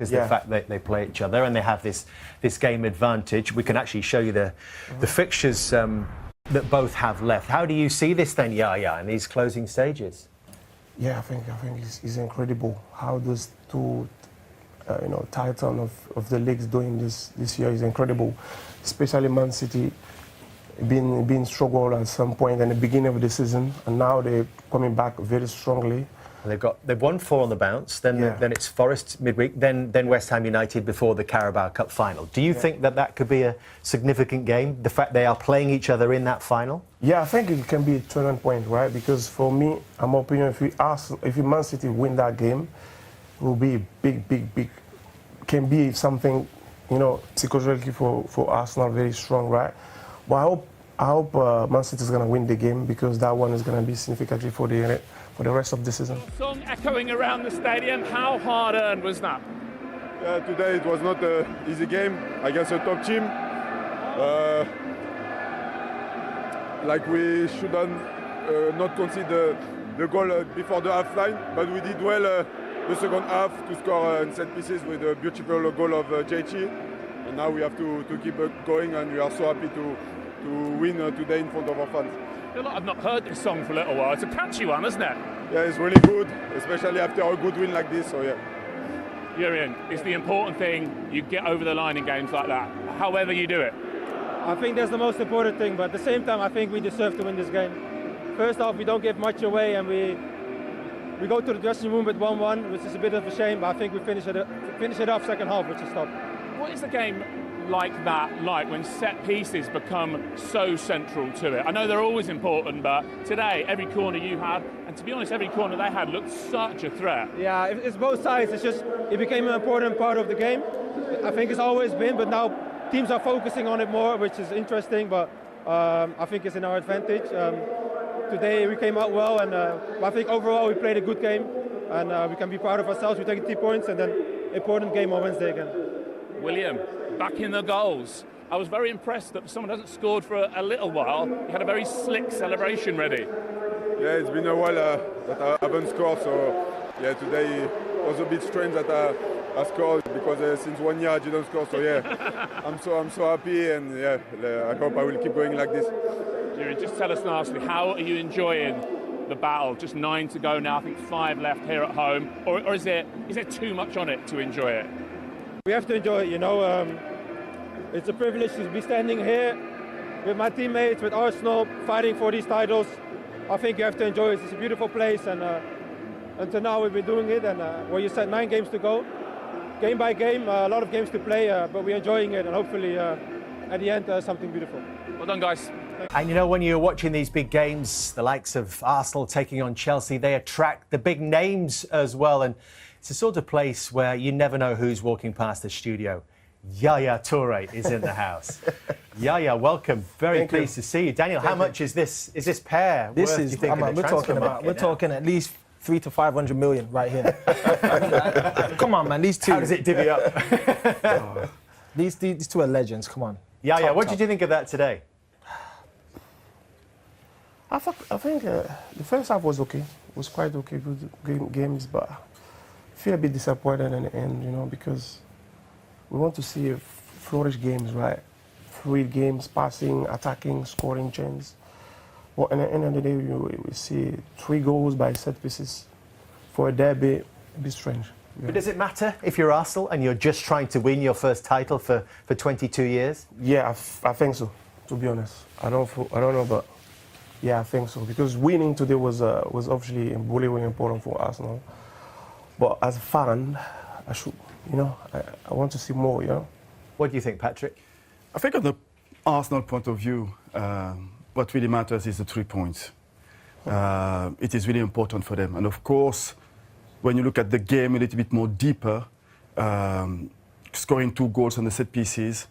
is the fact that they play each other and they have this game advantage. We can actually show you the fixtures that both have left. How do you see this then, Yaya, in these closing stages? Yeah, I think it's incredible how those two, titan of the leagues doing this year is incredible. Especially Man City been struggle at some point in the beginning of the season, and now they're coming back very strongly. They've won 4 on the bounce, then it's Forest midweek, then West Ham United before the Carabao Cup final. Do you think that could be a significant game, the fact they are playing each other in that final? Yeah, I think it can be a turning point, right? Because for me, I'm opinion if Man City win that game, it will be big, can be something, psychologically for Arsenal very strong, right? But I hope Man City is going to win the game, because that one is going to be significantly for the rest of the season. Song echoing around the stadium. How hard-earned was that? Yeah, today it was not an easy game against a top team. Like we shouldn't not concede the goal before the half line, but we did well the second half to score in set pieces with a beautiful goal of JT. And now we have to keep going, and we are so happy to win today in front of our fans. I feel like I've not heard this song for a little while. It's a catchy one, isn't it? Yeah, it's really good, especially after a good win like this, so yeah. Jurriën, it's the important thing you get over the line in games like that, however you do it. I think that's the most important thing, but at the same time I think we deserve to win this game. First off, we don't give much away, and we go to the dressing room with 1-1, which is a bit of a shame, but I think we finish it off second half, which is top. What is the game like that like when set pieces become so central to it? I know they're always important, but today every corner you had, and to be honest every corner they had, looked such a threat. Yeah, it's both sides. It's just it became an important part of the game. I think it's always been, but now teams are focusing on it more, which is interesting, but I think it's in our advantage. Today we came out well, and I think overall we played a good game, and we can be proud of ourselves. We take 3 points, and then important game on Wednesday again. William, back in the goals. I was very impressed that someone hasn't scored for a little while. He had a very slick celebration ready. Yeah, it's been a while that I haven't scored, so yeah, today was a bit strange that I scored, because since 1 year I didn't score, so yeah, I'm so happy, and yeah, I hope I will keep going like this. Jurriën, just tell us nicely, how are you enjoying the battle? Just 9 to go now, I think 5 left here at home, or is there too much on it to enjoy it? We have to enjoy it, It's a privilege to be standing here with my teammates, with Arsenal, fighting for these titles. I think you have to enjoy it. It's a beautiful place, and until now we've been doing it, and you said 9 games to go. Game by game, a lot of games to play, but we're enjoying it, and hopefully at the end something beautiful. Well done, guys. And when you're watching these big games, the likes of Arsenal taking on Chelsea, they attract the big names as well, and it's the sort of place where you never know who's walking past the studio. Yaya Toure is in the house. Yaya, welcome. Very pleased to see you. Daniel, how much is this pair This worth, is, you think, in the transfer market we're now? talking at least 300 to 500 million right here. Come on, man, these two. How does it divvy up? These two are legends, come on. Yaya, what did you think of that today? I think the first half was okay. It was quite okay, good games, but I feel a bit disappointed in the end, because we want to see flourish games, right? Fluid games, passing, attacking, scoring chances. Well, at the end of the day, we see 3 goals by set pieces. For a derby, a bit strange. Yeah. But does it matter if you're Arsenal and you're just trying to win your first title for 22 years? Yeah, I think so, to be honest. I don't know, but yeah, I think so. Because winning today was obviously really important for Arsenal. But as a fan, I should, I want to see more, What do you think, Patrick? I think on the Arsenal point of view, what really matters is the 3 points. It is really important for them. And of course, when you look at the game a little bit more deeper, scoring 2 goals on the set pieces,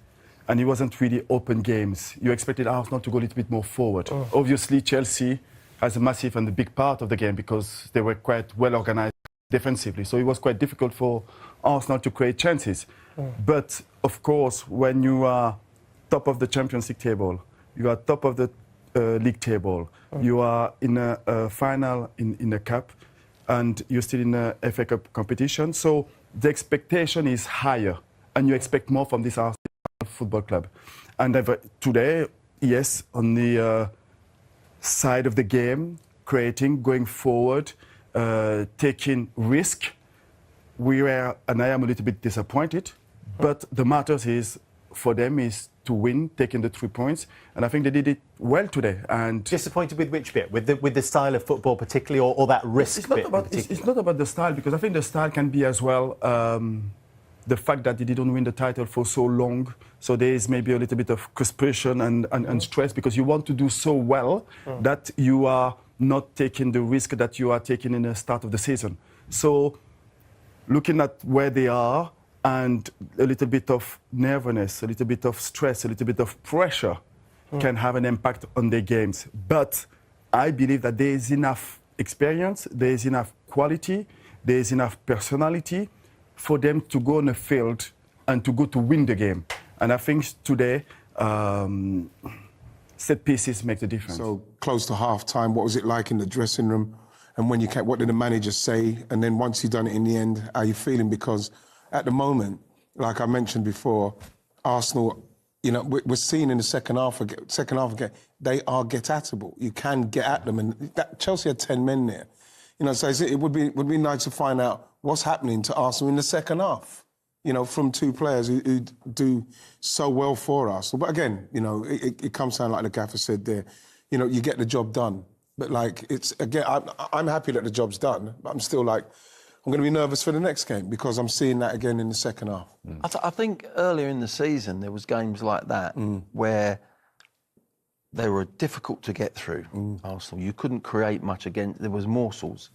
and it wasn't really open games. You expected Arsenal to go a little bit more forward. Obviously, Chelsea has a massive and a big part of the game because they were quite well organized defensively. So it was quite difficult for Arsenal to create chances. But of course, when you are top of the Champions League table, you are top of the league table, you are in a final in a cup, and you're still in a FA Cup competition. So the expectation is higher, and you expect more from this Arsenal Football Club. And today, yes, on the side of the game, creating, going forward, taking risk, we were, and I am a little bit disappointed, but the matters is, for them, is to win, taking the 3 points, and I think they did it well today. And disappointed with which bit? With the style of football particularly, or that risk bit? It's not about the style, because I think the style can be as well the fact that they didn't win the title for so long. So there is maybe a little bit of frustration and stress, because you want to do so well that you are not taking the risk that you are taking in the start of the season. So looking at where they are, and a little bit of nervousness, a little bit of stress, a little bit of pressure can have an impact on their games. But I believe that there is enough experience, there is enough quality, there is enough personality for them to go on the field and to go to win the game. And I think today, set pieces make the difference. So close to half time, what was it like in the dressing room? And when you kept, what did the manager say? And then once you've done it in the end, how are you feeling? Because at the moment, like I mentioned before, Arsenal, you know, we're seeing in the second half again, they are get-atable. You can get at them, and Chelsea had 10 men there. You know, so it would be nice to find out what's happening to Arsenal in the second half. You know, from two players who do so well for Arsenal. But again, you know, it comes down like the gaffer said there. You know, you get the job done, but like it's again, I'm happy that the job's done, but I'm still like, I'm going to be nervous for the next game because I'm seeing that again in the second half. I think earlier in the season there was games like that where they were difficult to get through. Arsenal, you couldn't create much against. There was morsels.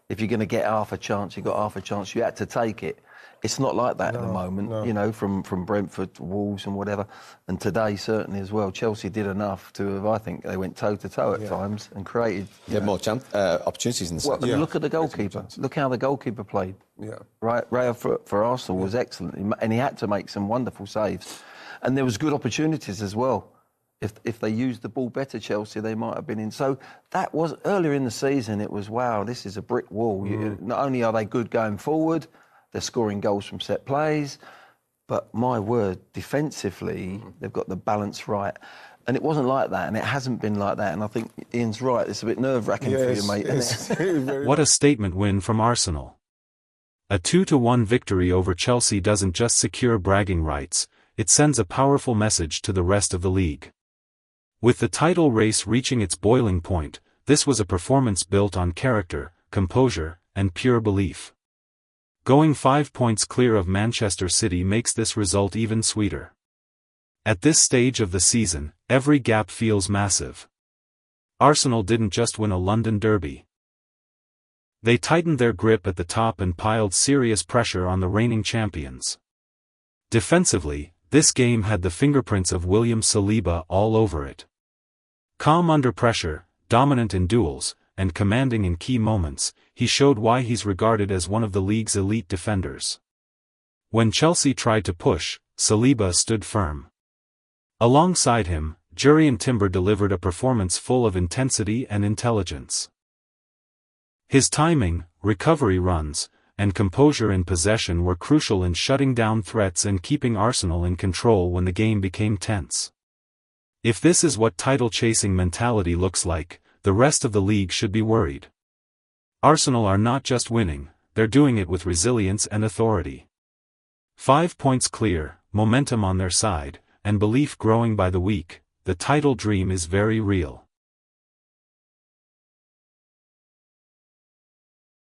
If you're going to get half a chance, you got half a chance. You had to take it. It's not like that at the moment, you know, from Brentford to Wolves and whatever. And today, certainly as well, Chelsea did enough to have, I think, they went toe-to-toe at times and created... You had more opportunities in the second. Look at the goalkeeper. Look how the goalkeeper played. Right, Raya for Arsenal was excellent, and he had to make some wonderful saves. And there was good opportunities as well. If they used the ball better, Chelsea, they might have been in. So that was, earlier in the season, it was, wow, this is a brick wall. Not only are they good going forward, they're scoring goals from set plays, but my word, defensively, they've got the balance right. And it wasn't like that, and it hasn't been like that. And I think Ian's right, it's a bit nerve-wracking for you, mate, isn't it? What a statement win from Arsenal. A 2-1 victory over Chelsea doesn't just secure bragging rights, it sends a powerful message to the rest of the league. With the title race reaching its boiling point, this was a performance built on character, composure, and pure belief. Going 5 points clear of Manchester City makes this result even sweeter. At this stage of the season, every gap feels massive. Arsenal didn't just win a London derby. They tightened their grip at the top and piled serious pressure on the reigning champions. Defensively, this game had the fingerprints of William Saliba all over it. Calm under pressure, dominant in duels, and commanding in key moments, he showed why he's regarded as one of the league's elite defenders. When Chelsea tried to push, Saliba stood firm. Alongside him, Jurriën Timber delivered a performance full of intensity and intelligence. His timing, recovery runs, and composure in possession were crucial in shutting down threats and keeping Arsenal in control when the game became tense. If this is what title-chasing mentality looks like, the rest of the league should be worried. Arsenal are not just winning, they're doing it with resilience and authority. 5 points clear, momentum on their side, and belief growing by the week, the title dream is very real.